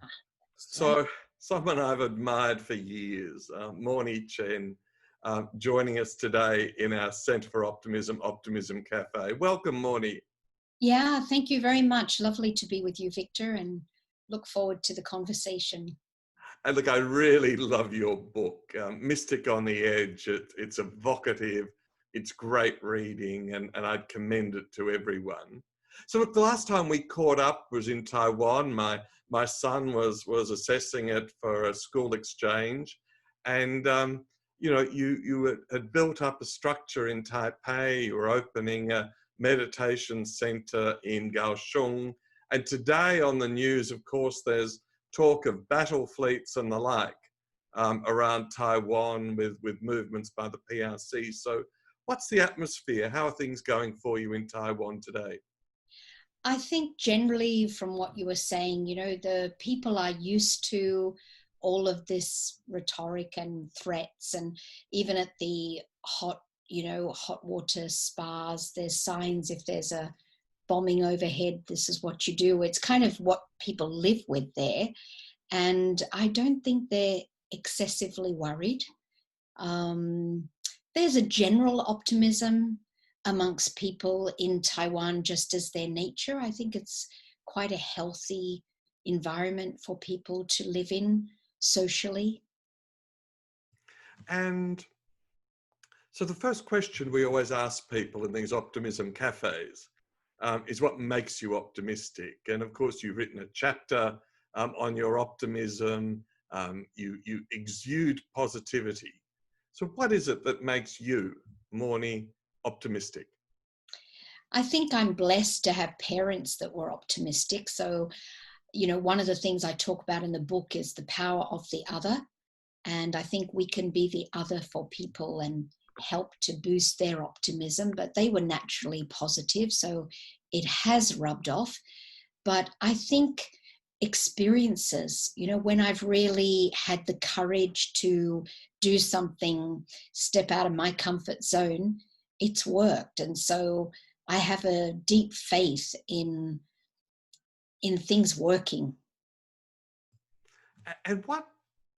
Right. So someone I've admired for years, Maureen Chen, joining us today in our Centre for Optimism, Optimism Cafe. Welcome, Maureen. Yeah, thank you very much. Lovely to be with you, Victor, and look forward to the conversation. And look, I really love your book, Mystic on the Edge. It's evocative, it's great reading, and I'd commend it to everyone. So look, the last time we caught up was in Taiwan. My son was assessing it for a school exchange, and you had built up a structure in Taipei. You were opening a meditation centre in Kaohsiung, and today on the news, of course, there's talk of battle fleets and the like around Taiwan with movements by the PRC. So what's the atmosphere? How are things going for you in Taiwan today? I think generally from what you were saying, the people are used to all of this rhetoric and threats, and even at the hot water spas, there's signs if there's a bombing overhead, this is what you do. It's kind of what people live with there. And I don't think they're excessively worried. There's a general optimism amongst people in Taiwan, just as their nature. I think it's quite a healthy environment for people to live in socially. And so the first question we always ask people in these optimism cafes is what makes you optimistic? And of course, you've written a chapter on your optimism. You exude positivity. So what is it that makes you, Maureen, optimistic? I think I'm blessed to have parents that were optimistic. So, one of the things I talk about in the book is the power of the other. And I think we can be the other for people and help to boost their optimism, but they were naturally positive, so it has rubbed off. But I think experiences, when I've really had the courage to do something, step out of my comfort zone, it's worked. And so I have a deep faith in things working. And what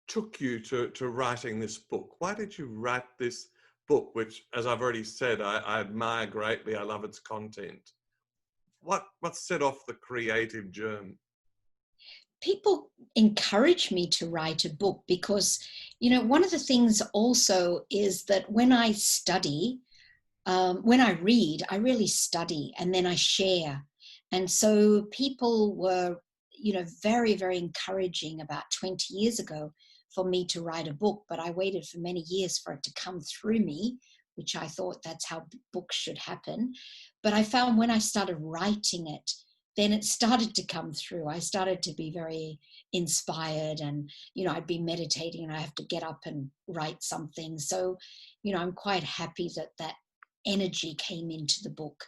took you to writing this book? Why did you write this book, which, as I've already said, I admire greatly. I love its content. What set off the creative germ? People encourage me to write a book because, one of the things also is that when I study, when I read, I really study and then I share. And so people were, very, very encouraging about 20 years ago for me to write a book, but I waited for many years for it to come through me, which I thought that's how books should happen. But I found when I started writing it, then it started to come through. I started to be very inspired, and, I'd be meditating and I have to get up and write something. So, I'm quite happy that energy came into the book.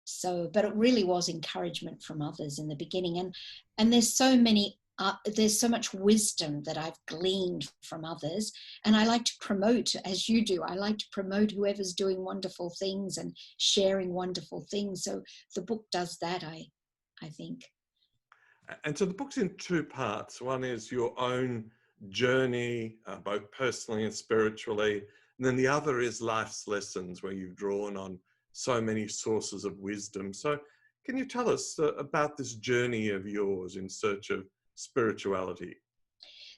So, but it really was encouragement from others in the beginning. And there's so much wisdom that I've gleaned from others. And I like to promote, as you do, I like to promote whoever's doing wonderful things and sharing wonderful things. So the book does that, I think. And so the book's in two parts. One is your own journey, both personally and spiritually. And then the other is life's lessons, where you've drawn on so many sources of wisdom. So can you tell us about this journey of yours in search of spirituality?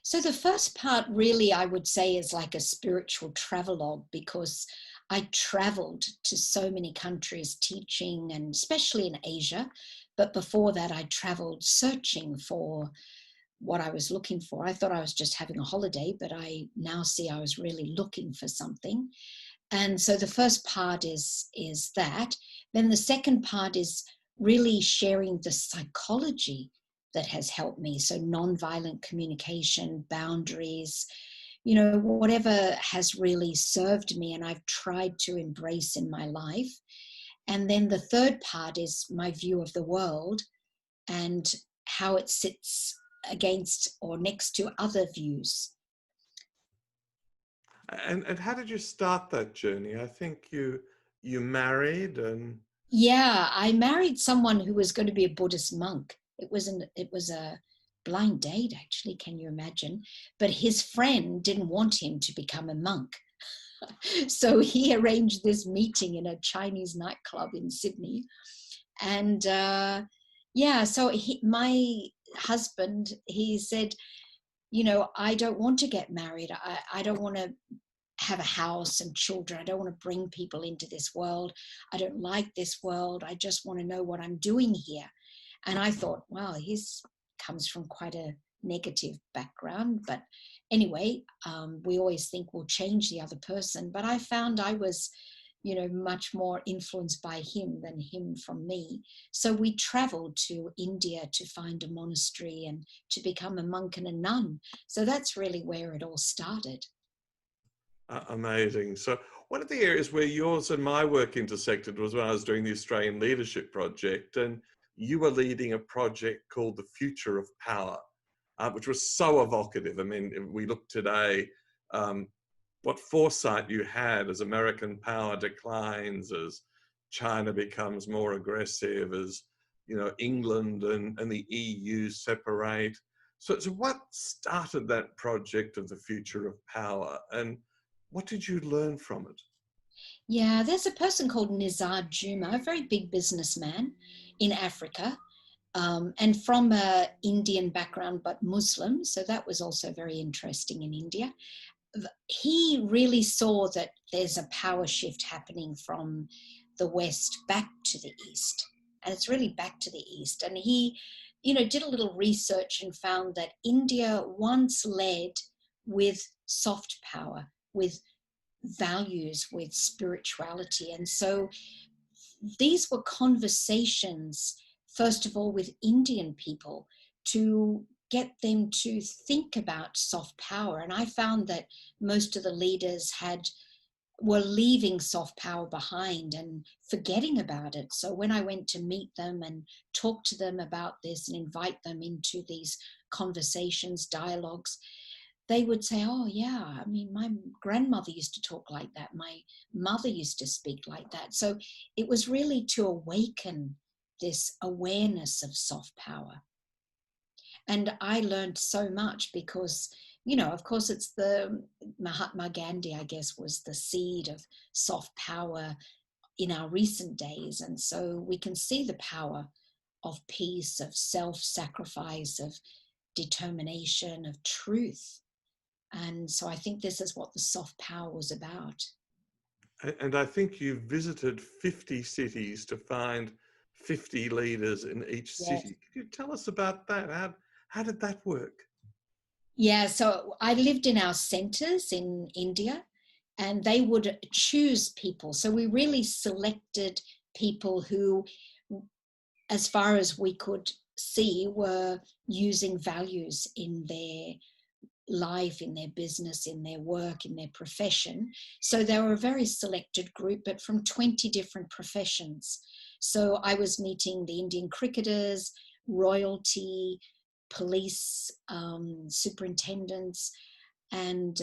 So the first part really, I would say, is like a spiritual travelogue, because I traveled to so many countries teaching, and especially in Asia. But before that, I traveled searching for what I was looking for. I thought I was just having a holiday, but I now see I was really looking for something. And so the first part is that. Then the second part is really sharing the psychology that has helped me. So nonviolent communication, boundaries, whatever has really served me and I've tried to embrace in my life. And then the third part is my view of the world and how it sits against or next to other views. And how did you start that journey? I think you married and... Yeah, I married someone who was going to be a Buddhist monk. It was blind date, actually, can you imagine? But his friend didn't want him to become a monk. So he arranged this meeting in a Chinese nightclub in Sydney. And so my husband, he said, I don't want to get married. I don't want to have a house and children. I don't want to bring people into this world. I don't like this world. I just want to know what I'm doing here. And I thought, wow, he's comes from quite a negative background. But anyway, we always think we'll change the other person. But I found I was, much more influenced by him than him from me. So we traveled to India to find a monastery and to become a monk and a nun. So that's really where it all started. Amazing. So one of the areas where yours and my work intersected was when I was doing the Australian Leadership Project, and you were leading a project called The Future of Power, which was so evocative. I mean, we look today, what foresight you had as American power declines, as China becomes more aggressive, as England and the EU separate. So what started that project of The Future of Power, and what did you learn from it? Yeah, there's a person called Nizar Juma, a very big businessman in Africa, and from an Indian background, but Muslim. So that was also very interesting in India. He really saw that there's a power shift happening from the West back to the East. And it's really back to the East. And he, did a little research and found that India once led with soft power, with values, with spirituality. And so these were conversations, first of all, with Indian people to get them to think about soft power. And I found that most of the leaders were leaving soft power behind and forgetting about it. So when I went to meet them and talk to them about this and invite them into these conversations, dialogues, they would say, oh yeah, I mean, my grandmother used to talk like that. My mother used to speak like that. So it was really to awaken this awareness of soft power. And I learned so much because, of course, it's the Mahatma Gandhi, I guess, was the seed of soft power in our recent days. And so we can see the power of peace, of self-sacrifice, of determination, of truth. And so I think this is what the soft power was about. And I think you visited 50 cities to find 50 leaders in each Yes. city. Could you tell us about that? How did that work? Yeah, so I lived in our centers in India, and they would choose people. So we really selected people who, as far as we could see, were using values in their life, in their business, in their work, in their profession. So they were a very selected group, but from 20 different professions. So I was meeting the Indian cricketers, royalty, police, superintendents, and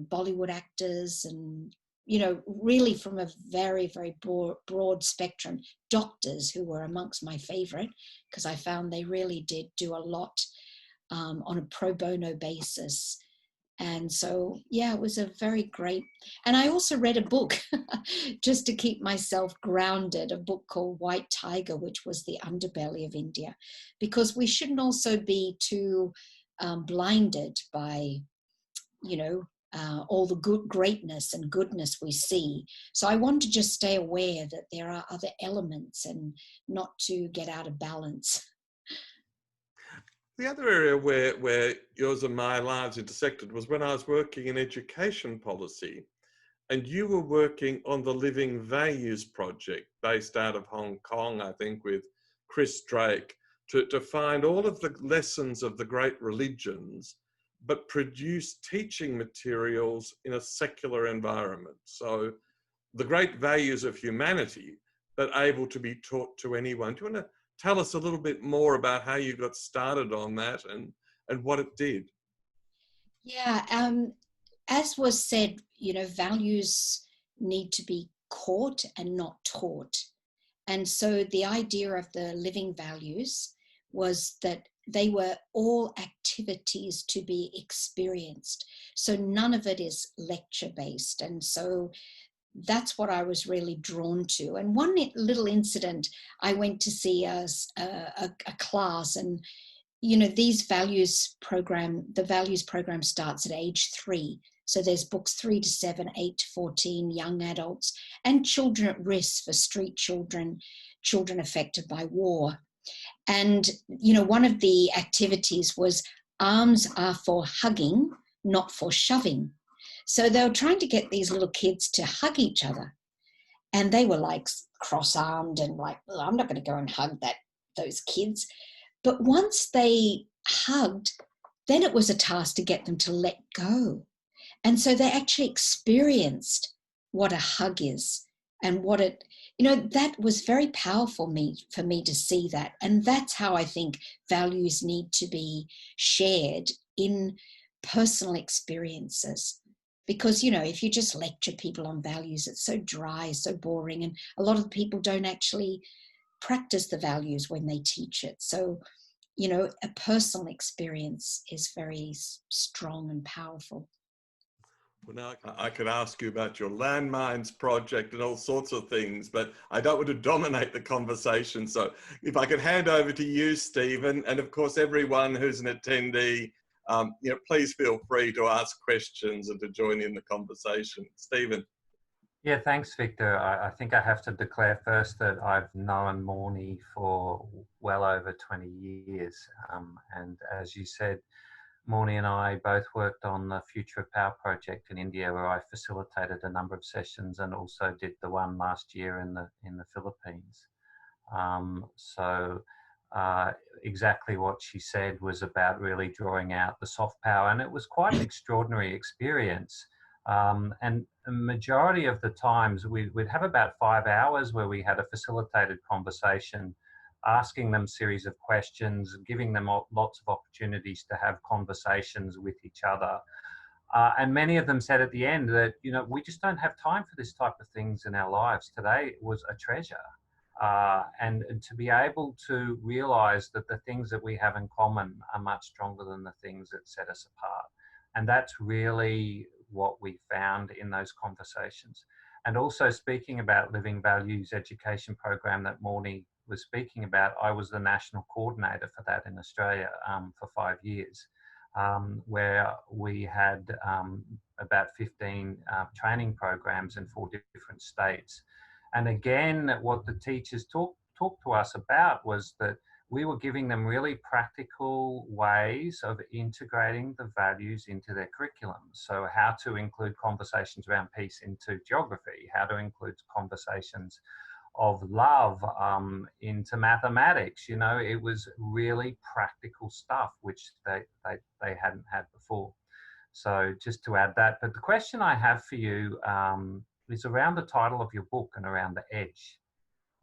Bollywood actors, and really from a very, very broad spectrum. Doctors, who were amongst my favorite, because I found they really did do a lot on a pro bono basis. And so, yeah, it was a very great, and I also read a book just to keep myself grounded, a book called White Tiger, which was the underbelly of India, because we shouldn't also be too blinded by, all the good greatness and goodness we see. So I want to just stay aware that there are other elements and not to get out of balance. The other area where yours and my lives intersected was when I was working in education policy, and you were working on the Living Values Project based out of Hong Kong, I think, with Chris Drake, to find all of the lessons of the great religions, but produce teaching materials in a secular environment. So the great values of humanity, but able to be taught to anyone. Do you want to tell us a little bit more about how you got started on that and what it did? Yeah, as was said, values need to be caught and not taught. And so the idea of the living values was that they were all activities to be experienced. So none of it is lecture based. And so that's what I was really drawn to. And one little incident, I went to see a class, and the values program starts at age 3. So there's books 3 to 7, 8 to 14, young adults, and children at risk for street children, children affected by war. And, one of the activities was arms are for hugging, not for shoving. So they were trying to get these little kids to hug each other. And they were like cross-armed and like, well, I'm not going to go and hug those kids. But once they hugged, then it was a task to get them to let go. And so they actually experienced what a hug is and what it, that was very powerful for me to see that. And that's how I think values need to be shared in personal experiences. Because, if you just lecture people on values, it's so dry, so boring. And a lot of people don't actually practice the values when they teach it. So, a personal experience is very strong and powerful. Well, now I could ask you about your landmines project and all sorts of things, but I don't want to dominate the conversation. So if I could hand over to you, Stephen, and of course, everyone who's an attendee, please feel free to ask questions and to join in the conversation. Stephen. Yeah, thanks, Victor. I think I have to declare first that I've known Maureen for well over 20 years. And as you said, Maureen and I both worked on the Future of Power project in India, where I facilitated a number of sessions and also did the one last year in the Philippines. Exactly what she said was about really drawing out the soft power, and it was quite an extraordinary experience. And the majority of the times we'd have about 5 hours where we had a facilitated conversation, asking them a series of questions, giving them lots of opportunities to have conversations with each other. And many of them said at the end that, we just don't have time for this type of things in our lives. Today was a treasure. And to be able to realize that the things that we have in common are much stronger than the things that set us apart. And that's really what we found in those conversations. And also, speaking about Living Values education program that Maureen was speaking about, I was the national coordinator for that in Australia for 5 years, where we had about 15 training programs in 4 different states. And again, what the teachers talked to us about was that we were giving them really practical ways of integrating the values into their curriculum. So how to include conversations around peace into geography, how to include conversations of love into mathematics. It was really practical stuff which they hadn't had before. So just to add that. But the question I have for you is around the title of your book and around the edge.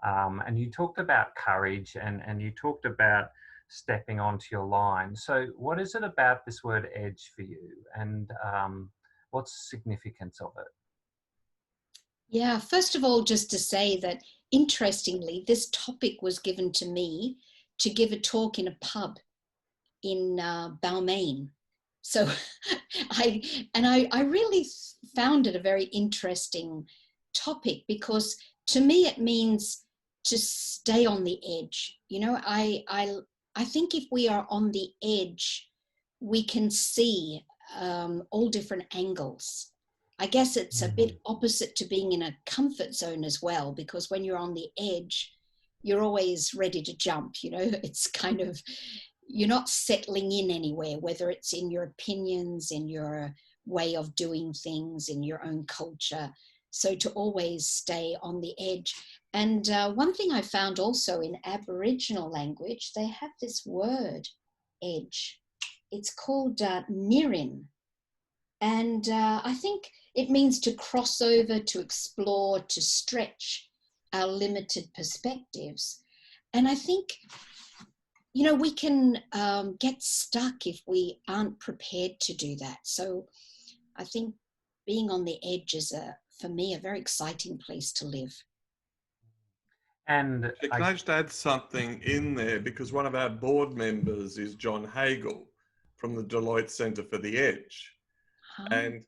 And you talked about courage and you talked about stepping onto your line. So what is it about this word edge for you, and what's the significance of it? Yeah, first of all, just to say that interestingly, this topic was given to me to give a talk in a pub in Balmain. So I really found it a very interesting topic, because to me it means to stay on the edge. I think if we are on the edge, we can see all different angles. I guess it's a bit opposite to being in a comfort zone as well, because when you're on the edge, you're always ready to jump. It's kind of, you're not settling in anywhere, whether it's in your opinions, in your way of doing things, in your own culture. So to always stay on the edge. And one thing I found also in Aboriginal language, they have this word, edge. It's called nirin. And I think it means to cross over, to explore, to stretch our limited perspectives. And I think, we can get stuck if we aren't prepared to do that. So I think being on the edge is, for me, a very exciting place to live. And Can I just add something in there? Because one of our board members is John Hagel from the Deloitte Centre for the Edge. And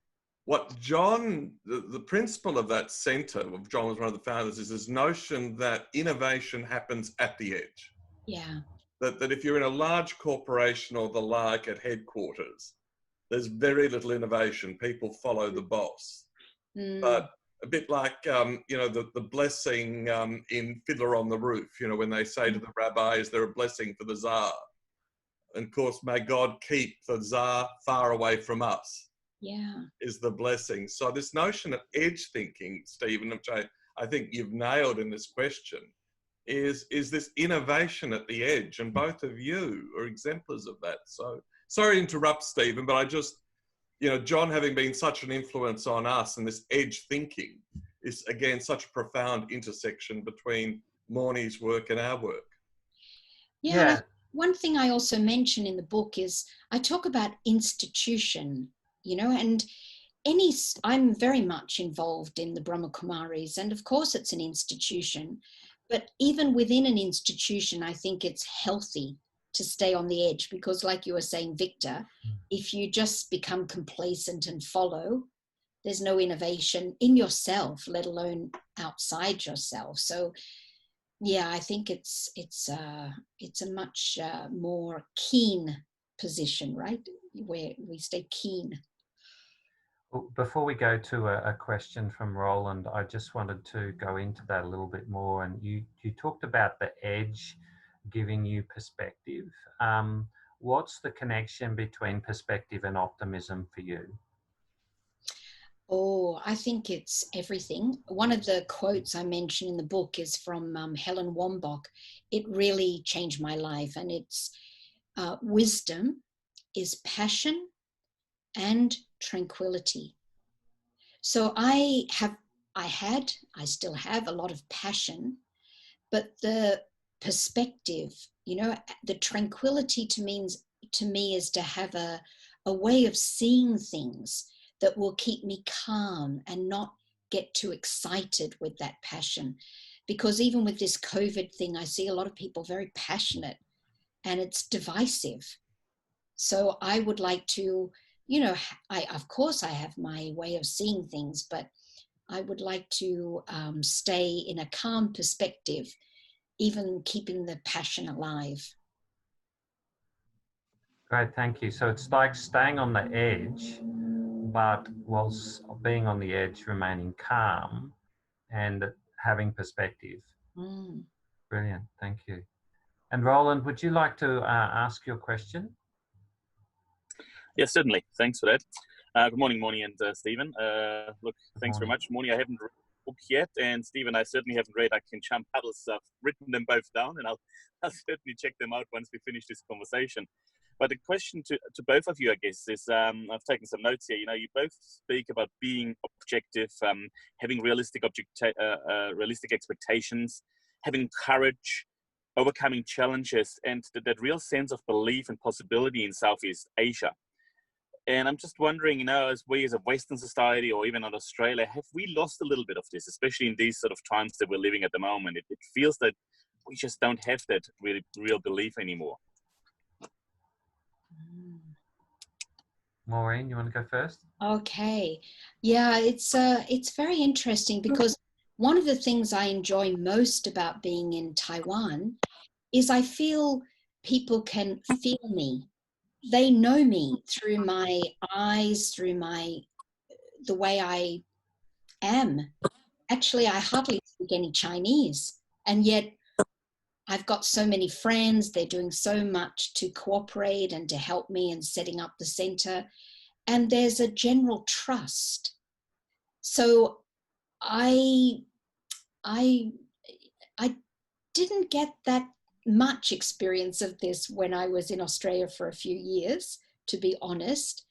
what John, the principle of that centre, of John was one of the founders, is this notion that innovation happens at the edge. Yeah. That if you're in a large corporation or the like at headquarters, there's very little innovation. People follow the boss. But a bit like, the blessing in Fiddler on the Roof, when they say to the rabbi, is there a blessing for the Tsar? And of course, may God keep the Tsar far away from us. Yeah. Is the blessing. So this notion of edge thinking, Stephen, which I think you've nailed in this question, is this innovation at the edge, and both of you are exemplars of that. So sorry to interrupt, Stephen, but I just, John having been such an influence on us, and this edge thinking is again such a profound intersection between Maureen's work and our work. Yeah. One thing I also mention in the book is I talk about institution, and I'm very much involved in the Brahma Kumaris, and of course it's an institution, but even within an institution, I think it's healthy to stay on the edge, because like you were saying, Victor, if you just become complacent and follow, there's no innovation in yourself, let alone outside yourself. So yeah, I think it's a much more keen position, right? Where we stay keen. Before we go to a question from Roland, I just wanted to go into that a little bit more. And you talked about the edge giving you perspective. What's the connection between perspective and optimism for you? Oh, I think it's everything. One of the quotes I mentioned in the book is from Helen Wambach. It really changed my life. And it's wisdom is passion and tranquility. So I still have a lot of passion, but the perspective, the tranquility to me is to have a way of seeing things that will keep me calm and not get too excited with that passion. Because even with this COVID thing, I see a lot of people very passionate and it's divisive. So I would like to, of course I have my way of seeing things, but I would like to stay in a calm perspective, even keeping the passion alive. Great, thank you. So it's like staying on the edge, but whilst being on the edge, remaining calm and having perspective. Brilliant, thank you. And Roland, would you like to ask your question? Yes, certainly. Thanks for that. Good morning, Maureen and Stephen. Look, thanks very much. Maureen, I haven't read the book yet, and Stephen, I certainly haven't read I Can Chant Paddles. I've written them both down, and I'll certainly check them out once we finish this conversation. But the question to both of you, I guess, is I've taken some notes here. You both speak about being objective, having realistic expectations, having courage, overcoming challenges, and that real sense of belief and possibility in Southeast Asia. And I'm just wondering, as we as a Western society or even in Australia, have we lost a little bit of this, especially in these sort of times that we're living at the moment? It feels that we just don't have that really real belief anymore. Maureen, you want to go first? Okay. Yeah, it's very interesting, because one of the things I enjoy most about being in Taiwan is I feel people can feel me. They know me through my eyes, through the way I am. Actually, I hardly speak any Chinese, and yet I've got so many friends. They're doing so much to cooperate and to help me in setting up the center. And there's a general trust. So I didn't get that much experience of this when I was in Australia for a few years, to be honest.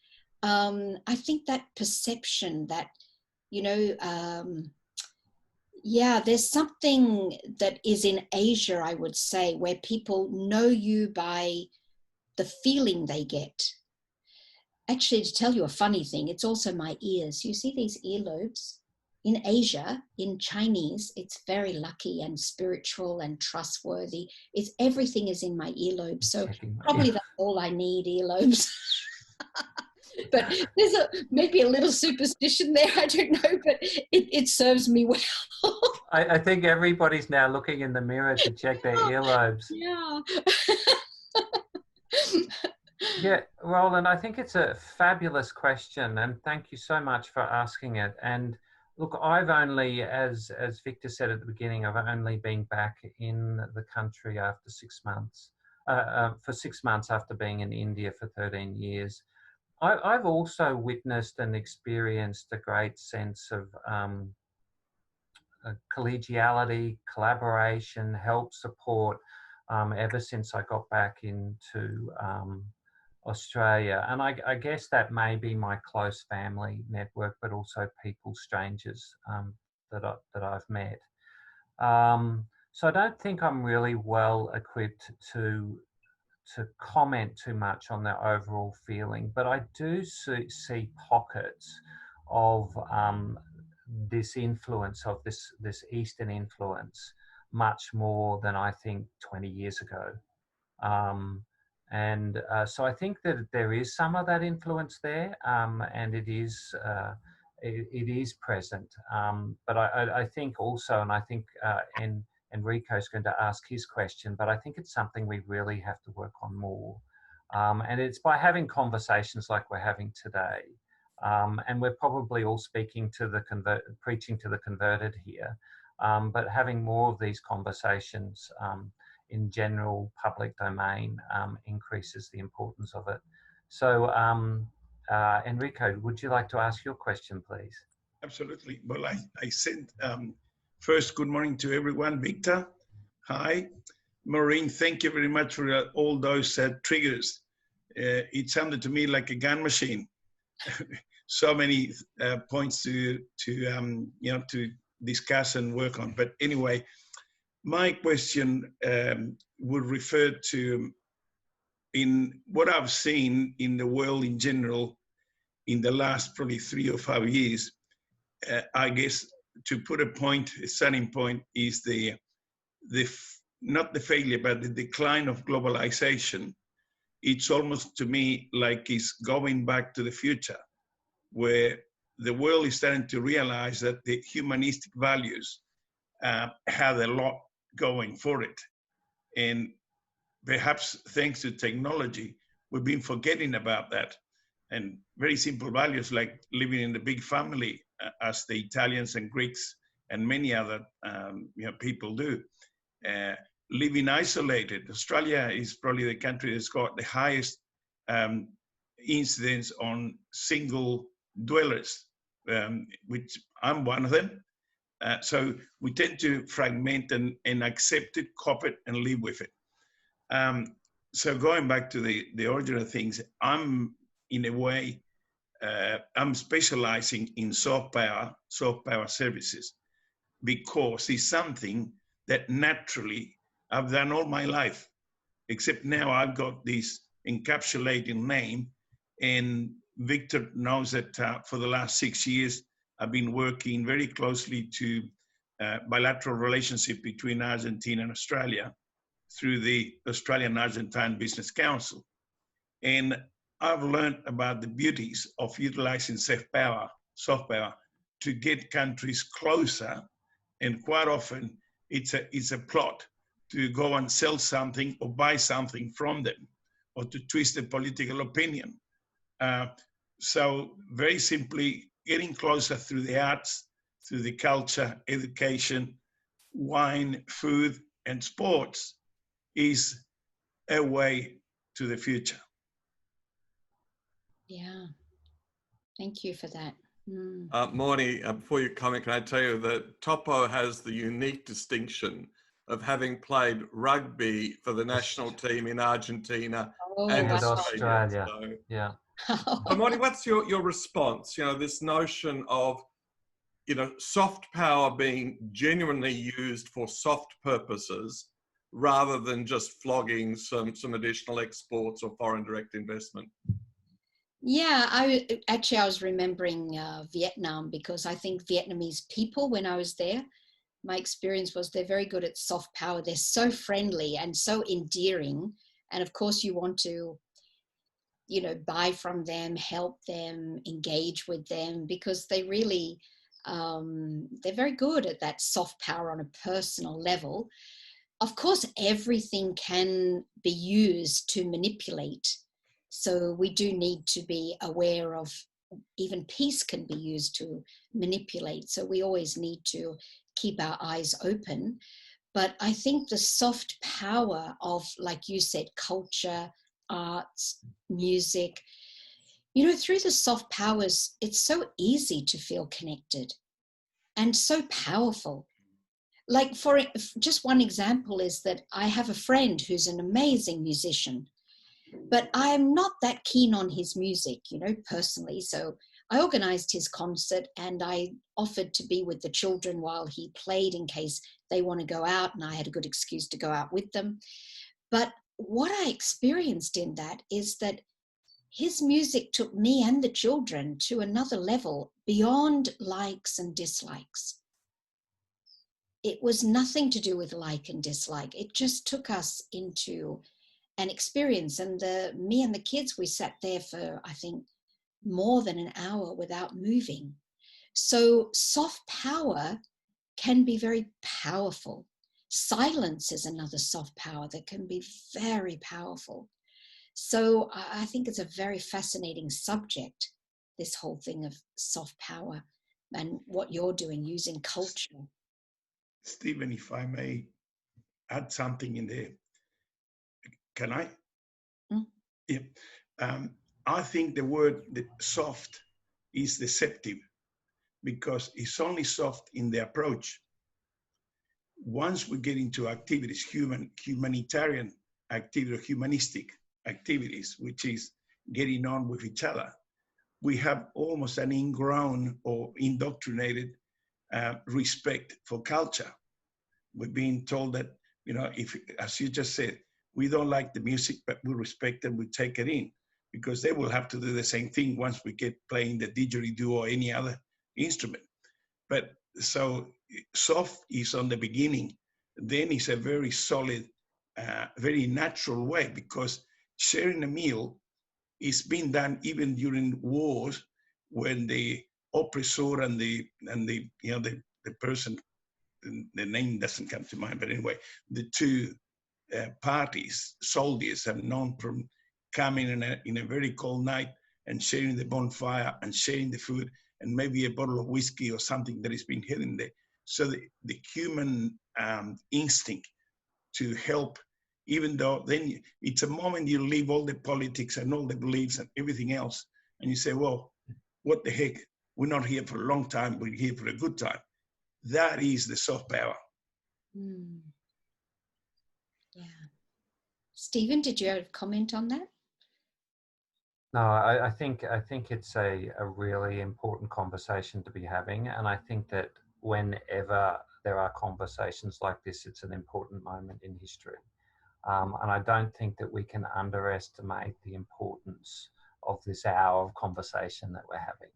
I think that perception that, there's something that is in Asia, I would say, where people know you by the feeling they get. Actually, to tell you a funny thing, it's also my ears. You see these earlobes? in Asia, in Chinese, it's very lucky and spiritual and trustworthy. Everything is in my earlobes. So probably that's all I need, earlobes. But there's maybe a little superstition there, I don't know, but it serves me well. I think everybody's now looking in the mirror to check their earlobes. Yeah. Yeah, Roland, I think it's a fabulous question, and thank you so much for asking it. And look, I've only, as Victor said at the beginning, I've only been back in the country after 6 months, for 6 months after being in India for 13 years. I've also witnessed and experienced a great sense of collegiality, collaboration, help, support, ever since I got back into Australia. And I guess that may be my close family network, but also people, strangers that I've met. So I don't think I'm really well equipped to comment too much on the overall feeling, but I do see pockets of this influence, of this Eastern influence, much more than I think 20 years ago. So I think that there is some of that influence there, and it is present. But I think also, and I think Enrico's going to ask his question, but I think it's something we really have to work on more. And it's by having conversations like we're having today. And we're probably all speaking to preaching to the converted here, but having more of these conversations in general public domain increases the importance of it. So Enrico, would you like to ask your question, please? Absolutely. Well, I sent first, good morning to everyone. Victor, hi. Maureen, thank you very much for all those triggers. It sounded to me like a gun machine. So many points to discuss and work on. But anyway, my question would refer to in what I've seen in the world in general in the last probably 3 or 5 years. I guess to put a starting point is not the failure, but the decline of globalization. It's almost to me like it's going back to the future, where the world is starting to realize that the humanistic values have a lot going for it. And perhaps thanks to technology, we've been forgetting about that. And very simple values like living in the big family, as the Italians and Greeks and many other people do. Living isolated. Australia is probably the country that's got the highest incidence on single dwellers, which I'm one of them. So we tend to fragment and accept it, cop it, and live with it. So going back to the origin of things, I'm in a way, I'm specializing in soft power services, because it's something that naturally I've done all my life, except now I've got this encapsulating name. And Victor knows that for the last 6 years, I've been working very closely to bilateral relationship between Argentina and Australia through the Australian Argentine Business Council. And I've learned about the beauties of utilizing soft power to get countries closer. And quite often it's a plot to go and sell something or buy something from them, or to twist the political opinion. So very simply, getting closer through the arts, through the culture, education, wine, food, and sports is a way to the future. Yeah, thank you for that. Morning, before you comment, can I tell you that Topo has the unique distinction of having played rugby for the national team in Argentina and Australia. So, yeah. So Morning, what's your response? This notion of, soft power being genuinely used for soft purposes rather than just flogging some additional exports or foreign direct investment. Yeah, I was remembering Vietnam, because I think Vietnamese people, when I was there, my experience was they're very good at soft power. They're so friendly and so endearing. And of course, you want to, buy from them, help them, engage with them, because they really, they're very good at that soft power on a personal level. Of course, everything can be used to manipulate. So we do need to be aware of, even peace can be used to manipulate. So we always need to keep our eyes open. But I think the soft power of, like you said, culture, arts, music, through the soft powers, it's so easy to feel connected and so powerful. Like, for just one example is that I have a friend who's an amazing musician, but I'm not that keen on his music, personally. So I organized his concert and I offered to be with the children while he played in case they want to go out, and I had a good excuse to go out with them. But what I experienced in that is that his music took me and the children to another level beyond likes and dislikes. It was nothing to do with like and dislike. It just took us into an experience. And me and the kids, we sat there for, I think, more than an hour without moving. So soft power can be very powerful. Silence is another soft power that can be very powerful. So I think it's a very fascinating subject, this whole thing of soft power and what you're doing using culture. Stephen, if I may add something in there, can I? Mm. Yeah. I think the word soft is deceptive because it's only soft in the approach. Once we get into activities, humanitarian activity, humanistic activities, which is getting on with each other, we have almost an ingrown or indoctrinated respect for culture. We're being told that, if, as you just said, we don't like the music, but we respect it, we take it in, because they will have to do the same thing once we get playing the didgeridoo or any other instrument. But so soft is on the beginning, then it's a very solid, very natural way, because sharing a meal is being done even during wars when the oppressor and the person, the name doesn't come to mind, but anyway, the two parties, soldiers, have known from coming in a very cold night and sharing the bonfire and sharing the food and maybe a bottle of whiskey or something that is being hidden there. So the human instinct to help, even though then it's a moment you leave all the politics and all the beliefs and everything else, and you say, well, what the heck? We're not here for a long time, we're here for a good time. That is the soft power. Mm. Yeah. Stephen, did you have a comment on that? No, I think it's a really important conversation to be having, and I think that whenever there are conversations like this, it's an important moment in history, and I don't think that we can underestimate the importance of this hour of conversation that we're having.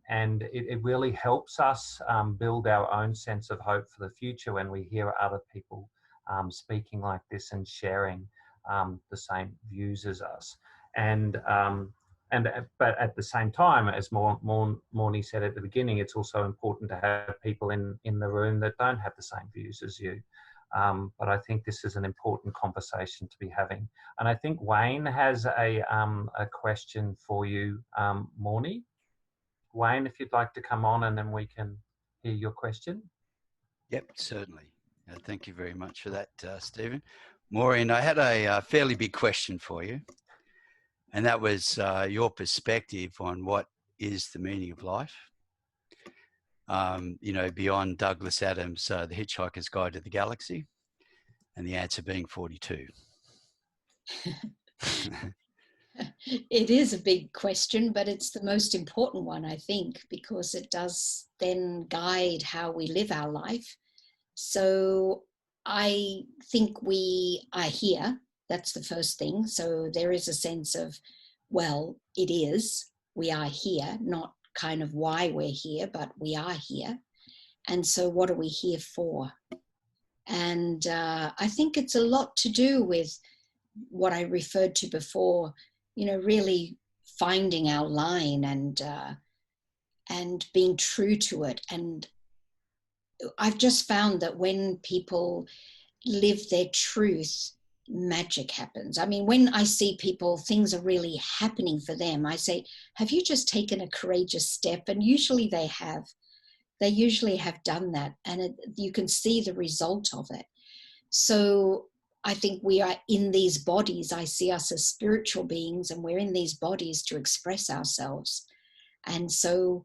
And it really helps us build our own sense of hope for the future when we hear other people speaking like this and sharing the same views as us. But at the same time, as Maureen said at the beginning, it's also important to have people in the room that don't have the same views as you. But I think this is an important conversation to be having. And I think Wayne has a question for you, Maureen. Wayne, if you'd like to come on and then we can hear your question. Yep, certainly. Thank you very much for that, Stephen. Maureen, I had a fairly big question for you, and that was your perspective on what is the meaning of life. Beyond Douglas Adams' The Hitchhiker's Guide to the Galaxy, and the answer being 42. It is a big question, but it's the most important one, I think, because it does then guide how we live our life. So I think we are here. That's the first thing. So there is a sense of well, it is. We are here, not kind of why we're here, but we are here. And so what are we here for? And I think it's a lot to do with what I referred to before, you know, really finding our line and being true to it. And I've just found that when people live their truth, magic happens. I mean, when I see people, things are really happening for them, I say, have you just taken a courageous step? And usually they have. They usually have done that, and you can see the result of it. So I think we are in these bodies. I see us as spiritual beings, and we're in these bodies to express ourselves. And so,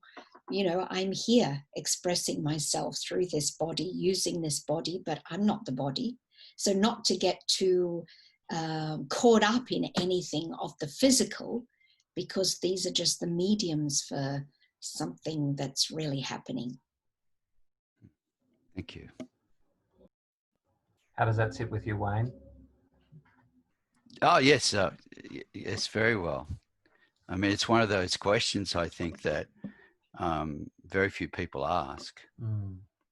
you know, I'm here expressing myself through this body, using this body, but I'm not the body. So not to get too caught up in anything of the physical, because these are just the mediums for something that's really happening. Thank you. How does that sit with you, Wayne? Oh, yes. Yes, very well. I mean, it's one of those questions I think that very few people ask.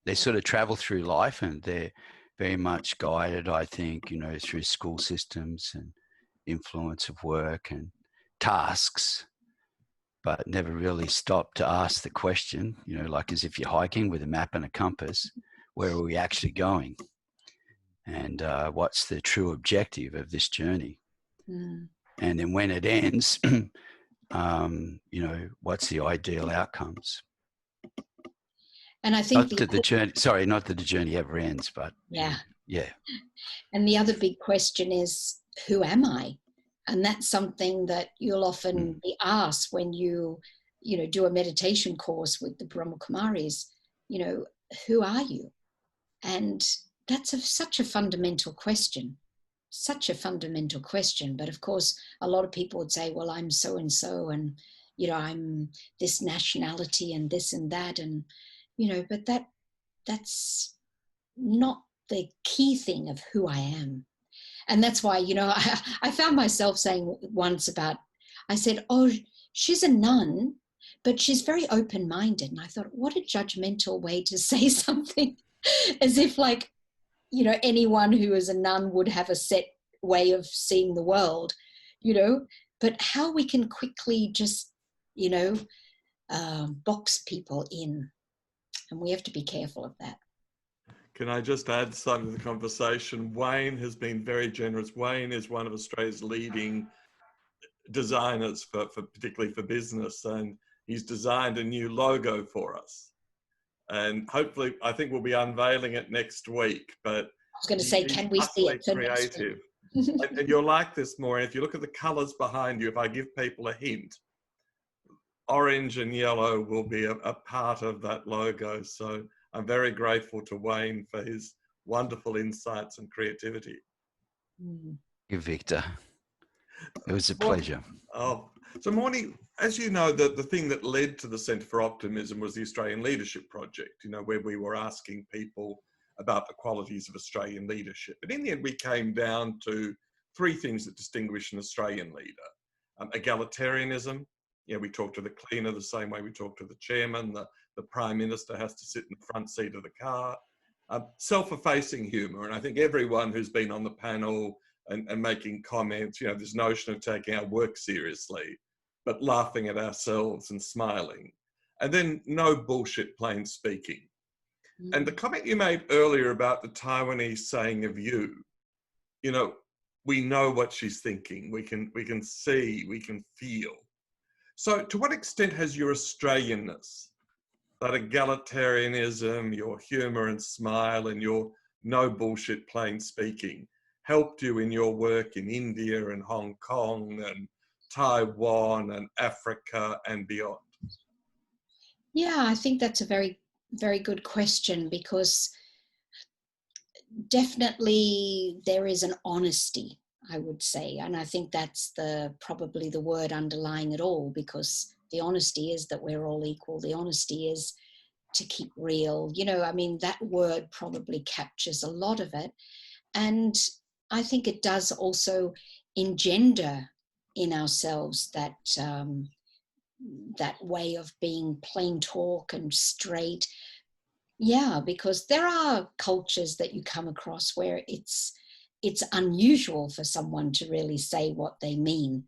They sort of travel through life and they're very much guided, I think, you know, through school systems and influence of work and tasks, but never really stop to ask the question, you know, like as if you're hiking with a map and a compass, where are we actually going? And what's the true objective of this journey? And then when it ends, you know, what's the ideal outcomes? And I think not that the journey ever ends, but yeah. And the other big question is, who am I? And that's something that you'll often be asked when you know, do a meditation course with the Brahma Kumaris. You know, who are you? And that's such a fundamental question. Such a fundamental question. But of course, a lot of people would say, well, I'm so and so, and you know, I'm this nationality and this and that, and you know, but that's not the key thing of who I am. And that's why, you know, I found myself saying once I said, oh, she's a nun, but she's very open-minded. And I thought, what a judgmental way to say something, as if like, you know, anyone who is a nun would have a set way of seeing the world, you know, but how we can quickly just, you know, box people in. And we have to be careful of that. Can I just add something to the conversation? Wayne has been very generous. Wayne is one of Australia's leading designers for particularly for business, and he's designed a new logo for us. And hopefully, I think we'll be unveiling it next week. But I was going to say, can we see it? Creative. And you'll like this more. If you look at the colours behind you, if I give people a hint, orange and yellow will be a part of that logo. So I'm very grateful to Wayne for his wonderful insights and creativity. Thank you, Victor. It was a pleasure. So Maureen, as you know, the thing that led to the Centre for Optimism was the Australian Leadership Project, you know, where we were asking people about the qualities of Australian leadership. But in the end, we came down to three things that distinguish an Australian leader. Egalitarianism. Yeah, we talk to the cleaner the same way we talk to the chairman. The Prime Minister has to sit in the front seat of the car. Self-effacing humour. And I think everyone who's been on the panel and making comments, you know, this notion of taking our work seriously, but laughing at ourselves and smiling. And then no bullshit plain speaking. And the comment you made earlier about the Taiwanese saying of you know, we know what she's thinking. We can see, we can feel. So to what extent has your Australianness, that egalitarianism, your humour and smile, and your no bullshit plain speaking helped you in your work in India and Hong Kong and Taiwan and Africa and beyond? Yeah, I think that's a very, very good question, because definitely there is an honesty, I would say. And I think that's probably the word underlying it all, because the honesty is that we're all equal. The honesty is to keep real. You know, I mean, that word probably captures a lot of it. And I think it does also engender in ourselves, that that way of being plain talk and straight. Yeah, because there are cultures that you come across where it's unusual for someone to really say what they mean.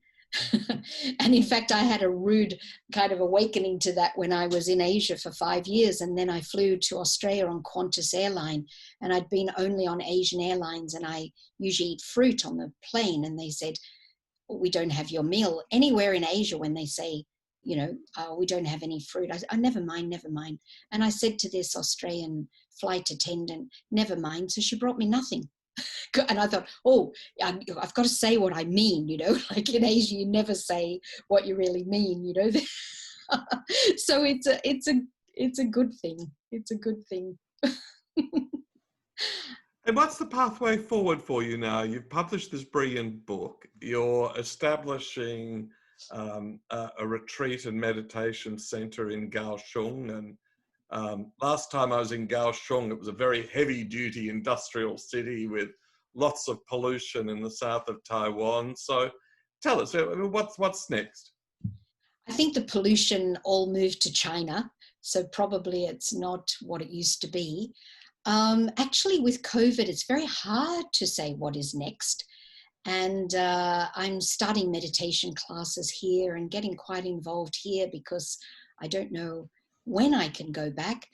And in fact, I had a rude kind of awakening to that when I was in Asia for 5 years, and then I flew to Australia on Qantas airline, and I'd been only on Asian airlines, and I usually eat fruit on the plane, and they said, we don't have your meal. Anywhere in Asia, when they say, you know, we don't have any fruit, I never mind, never mind. And I said to this Australian flight attendant, never mind. So she brought me nothing. And I thought, oh, I've got to say what I mean, you know, like in Asia, you never say what you really mean, you know. So it's a good thing. It's a good thing. And what's the pathway forward for you now? You've published this brilliant book. You're establishing a retreat and meditation center in Kaohsiung. And last time I was in Kaohsiung, it was a very heavy-duty industrial city with lots of pollution in the south of Taiwan. So tell us, what's next? I think the pollution all moved to China, so probably it's not what it used to be. Actually, with COVID, it's very hard to say what is next. And I'm starting meditation classes here and getting quite involved here because I don't know when I can go back.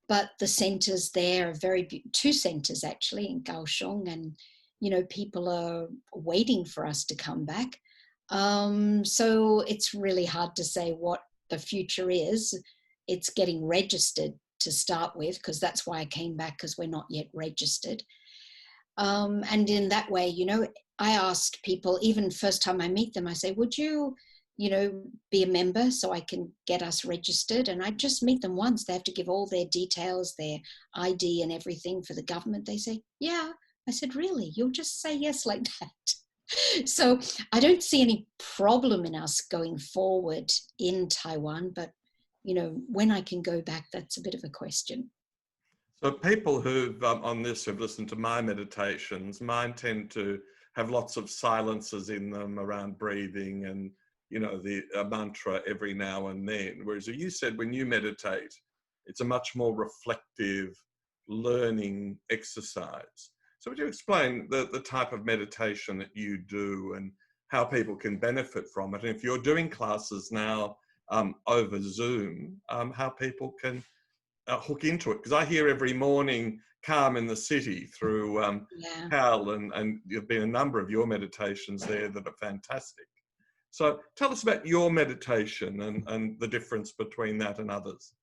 But the centers there are two centers actually in Kaohsiung, and, you know, people are waiting for us to come back. So it's really hard to say what the future is. It's getting registered to start with, because that's why I came back, because we're not yet registered. And in that way, you know, I asked people, even first time I meet them, I say, would you, you know, be a member so I can get us registered? And I just meet them once. They have to give all their details, their ID and everything for the government. They say, yeah. I said, really? You'll just say yes like that? So I don't see any problem in us going forward in Taiwan, but, you know, when I can go back, that's a bit of a question. So people who've on this have listened to my meditations, mine tend to have lots of silences in them around breathing and, you know, a mantra every now and then. Whereas you said when you meditate, it's a much more reflective learning exercise. So would you explain the type of meditation that you do and how people can benefit from it? And if you're doing classes now over Zoom, how people can hook into it? Because I hear every morning Calm in the City through Hal, and there've been a number of your meditations there that are fantastic. So tell us about your meditation and the difference between that and others.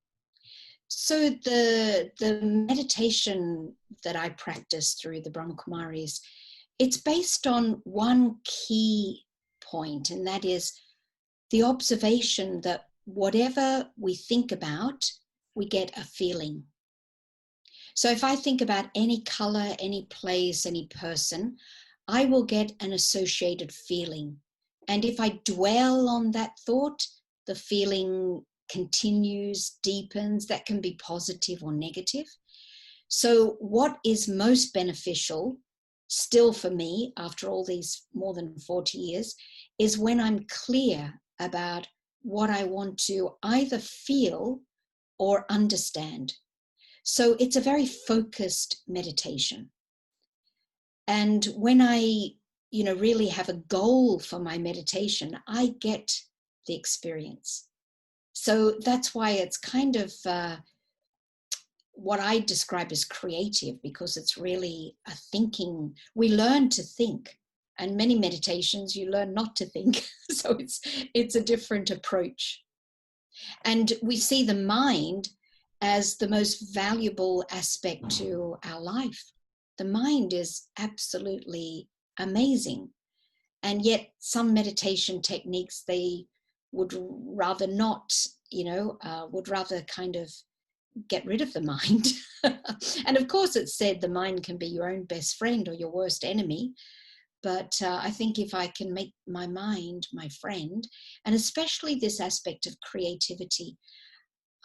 So the meditation that I practice through the Brahma Kumaris, it's based on one key point, and that is the observation that whatever we think about, we get a feeling. So if I think about any color, any place, any person, I will get an associated feeling. And if I dwell on that thought, the feeling continues, deepens. That can be positive or negative. So what is most beneficial still for me after all these more than 40 years is when I'm clear about what I want to either feel or understand. So it's a very focused meditation. And when I, you know, really have a goal for my meditation, I get the experience. So that's why it's kind of what I describe as creative, because it's really a thinking. We learn to think, and many meditations you learn not to think. So it's a different approach. And we see the mind as the most valuable aspect to our life. The mind is absolutely amazing. And yet some meditation techniques, they would rather not, you know, would rather kind of get rid of the mind. And of course it's said the mind can be your own best friend or your worst enemy. But I think if I can make my mind my friend, and especially this aspect of creativity,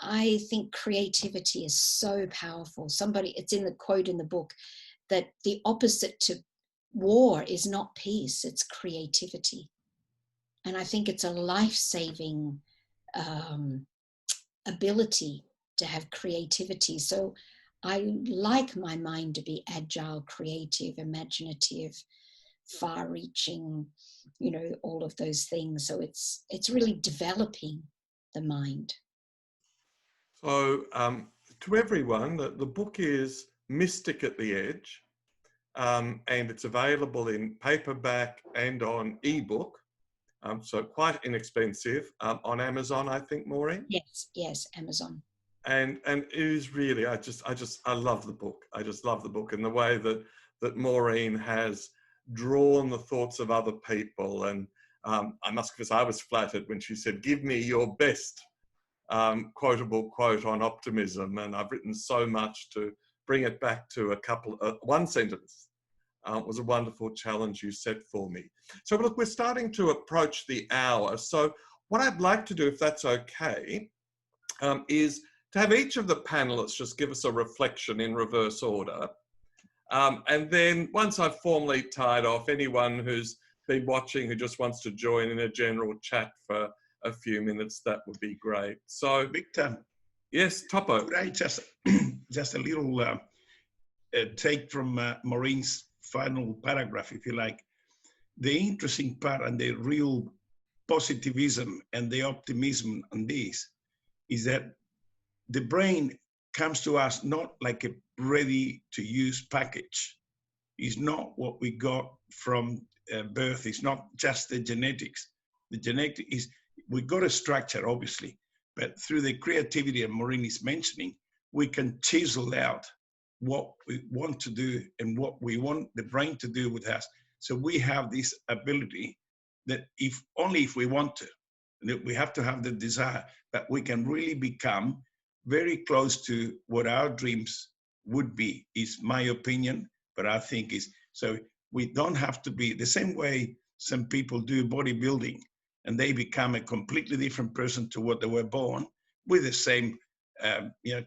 I think creativity is so powerful. It's in the quote in the book that the opposite to war is not peace, it's creativity. And I think it's a life-saving ability to have creativity. So I like my mind to be agile, creative, imaginative, far-reaching, all of those things. So it's really developing the mind. So to everyone, the book is Mystic at the Edge, and it's available in paperback and on ebook. So quite inexpensive on Amazon, I think, Maureen. Yes, Amazon. And it is really, I love the book. I just love the book, and the way that Maureen has drawn the thoughts of other people. And I must confess, I was flattered when she said, "Give me your best quotable quote on optimism," and I've written so much to bring it back to one sentence. It was a wonderful challenge you set for me. So look, we're starting to approach the hour. So what I'd like to do, if that's okay, is to have each of the panelists just give us a reflection in reverse order. And then once I've formally tied off, anyone who's been watching who just wants to join in a general chat for a few minutes, that would be great. So, Victor. Yes, Topo. Could I just a little take from Maureen's final paragraph, if you like. The interesting part and the real positivism and the optimism on this is that the brain comes to us not like a ready-to-use package. It's not what we got from birth. It's not just the genetics. The genetic is, we got a structure, obviously, but through the creativity and Maureen is mentioning, we can chisel out what we want to do and what we want the brain to do with us. So we have this ability that if we want to, that we have to have the desire, that we can really become very close to what our dreams would be, is my opinion, but I think is, so we don't have to be the same way some people do bodybuilding and they become a completely different person to what they were born with the same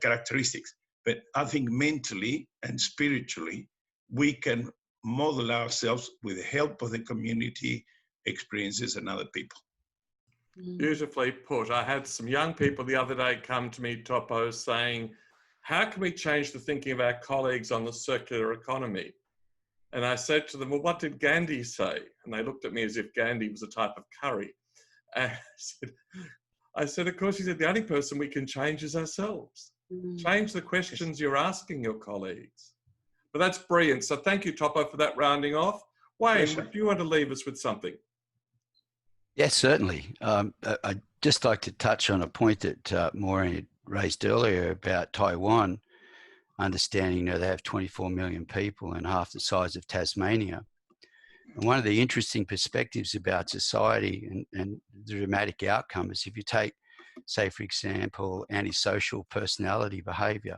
characteristics. But I think mentally and spiritually, we can model ourselves with the help of the community experiences and other people. Beautifully put. I had some young people the other day come to me, Topo, saying, how can we change the thinking of our colleagues on the circular economy? And I said to them, well, what did Gandhi say? And they looked at me as if Gandhi was a type of curry. And I said, of course, he said, the only person we can change is ourselves. Change the questions you're asking your colleagues. But that's brilliant. So thank you, Topo, for that rounding off. Wayne, do you want to leave us with something? Yes, certainly. I'd just like to touch on a point that Maureen had raised earlier about Taiwan, understanding they have 24 million people and half the size of Tasmania. And one of the interesting perspectives about society and the dramatic outcome is if you take, say, for example, antisocial personality behavior,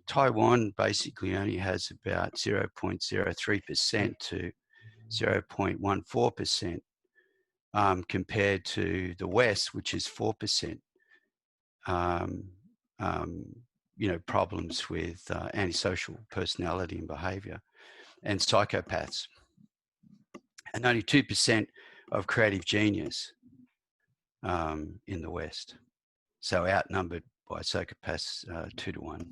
Taiwan basically only has about 0.03% to 0.14%. Compared to the West, which is 4%, problems with antisocial personality and behavior and psychopaths, and only 2% of creative genius in the West. So outnumbered by psychopaths 2 to 1.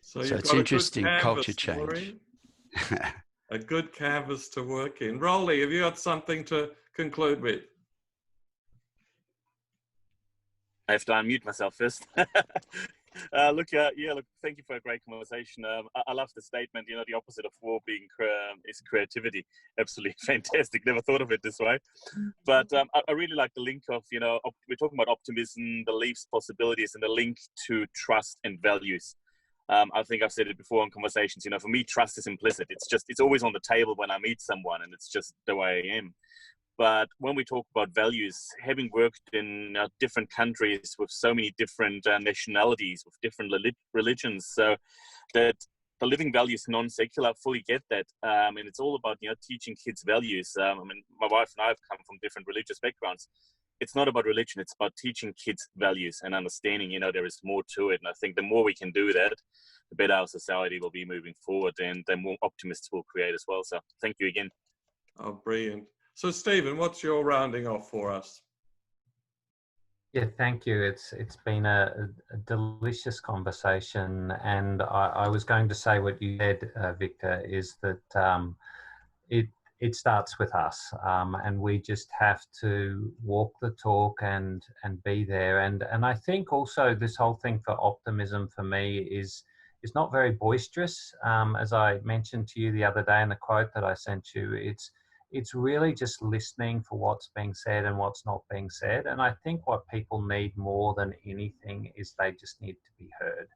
So it's interesting culture change. A good canvas to work in. Rolly, have you got something to conclude with? I have to unmute myself first. Look, thank you for a great conversation. I love the statement, the opposite of war being is creativity. Absolutely fantastic. Never thought of it this way. But I really like the link of, we're talking about optimism, beliefs, possibilities, and the link to trust and values. I think I've said it before in conversations, for me, trust is implicit. It's always on the table when I meet someone, and it's just the way I am. But when we talk about values, having worked in different countries with so many different nationalities, with different religions, so that the living values non-secular, I fully get that. And it's all about, teaching kids values. My wife and I have come from different religious backgrounds. It's not about religion, it's about teaching kids values and understanding, there is more to it. And I think the more we can do that, the better our society will be moving forward and the more optimists we'll create as well. So thank you again. Oh, brilliant. So Stephen, what's your rounding off for us? Yeah, thank you. It's been a delicious conversation, and I was going to say what you said, Victor, is that it starts with us, and we just have to walk the talk and be there. And I think also this whole thing for optimism for me is not very boisterous. As I mentioned to you the other day in the quote that I sent you, it's really just listening for what's being said and what's not being said. And I think what people need more than anything is they just need to be heard.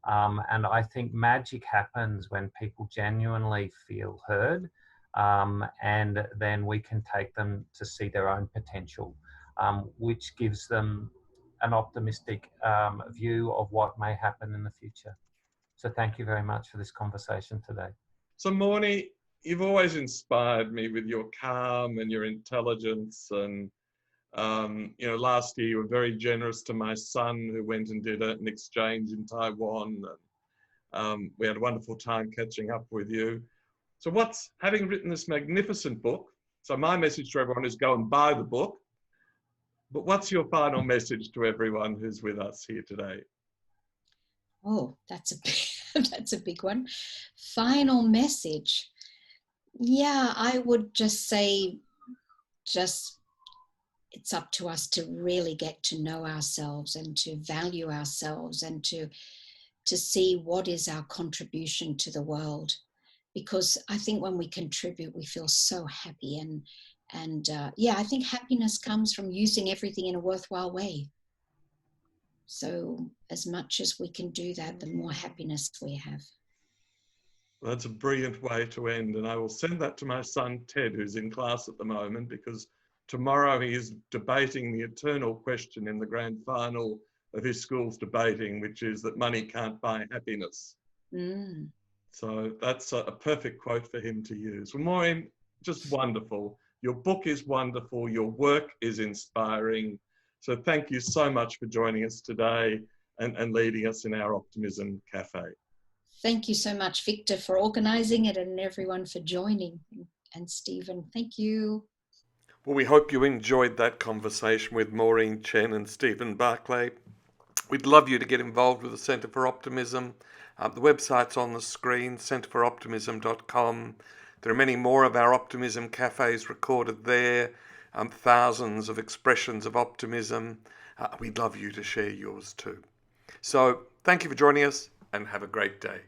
And I think magic happens when people genuinely feel heard, and then we can take them to see their own potential, which gives them an optimistic view of what may happen in the future. So thank you very much for this conversation today. So Maureen, you've always inspired me with your calm and your intelligence. And, last year you were very generous to my son who went and did an exchange in Taiwan. And, we had a wonderful time catching up with you. So having written this magnificent book, so my message to everyone is go and buy the book. But what's your final message to everyone who's with us here today? Oh, that's a big one. Final message. Yeah, I would just say, it's up to us to really get to know ourselves and to value ourselves and to see what is our contribution to the world. Because I think when we contribute, we feel so happy. And I think happiness comes from using everything in a worthwhile way. So as much as we can do that, the more happiness we have. Well, that's a brilliant way to end. And I will send that to my son, Ted, who's in class at the moment, because tomorrow he is debating the eternal question in the grand final of his school's debating, which is that money can't buy happiness. Mm. So that's a perfect quote for him to use. Well, Maureen, just wonderful. Your book is wonderful. Your work is inspiring. So thank you so much for joining us today and leading us in our Optimism Cafe. Thank you so much, Victor, for organising it and everyone for joining. And Stephen, thank you. Well, we hope you enjoyed that conversation with Maureen Chen and Stephen Berkely. We'd love you to get involved with the Centre for Optimism. The website's on the screen, centreforoptimism.com. There are many more of our Optimism Cafes recorded there, thousands of expressions of optimism. We'd love you to share yours too. So thank you for joining us and have a great day.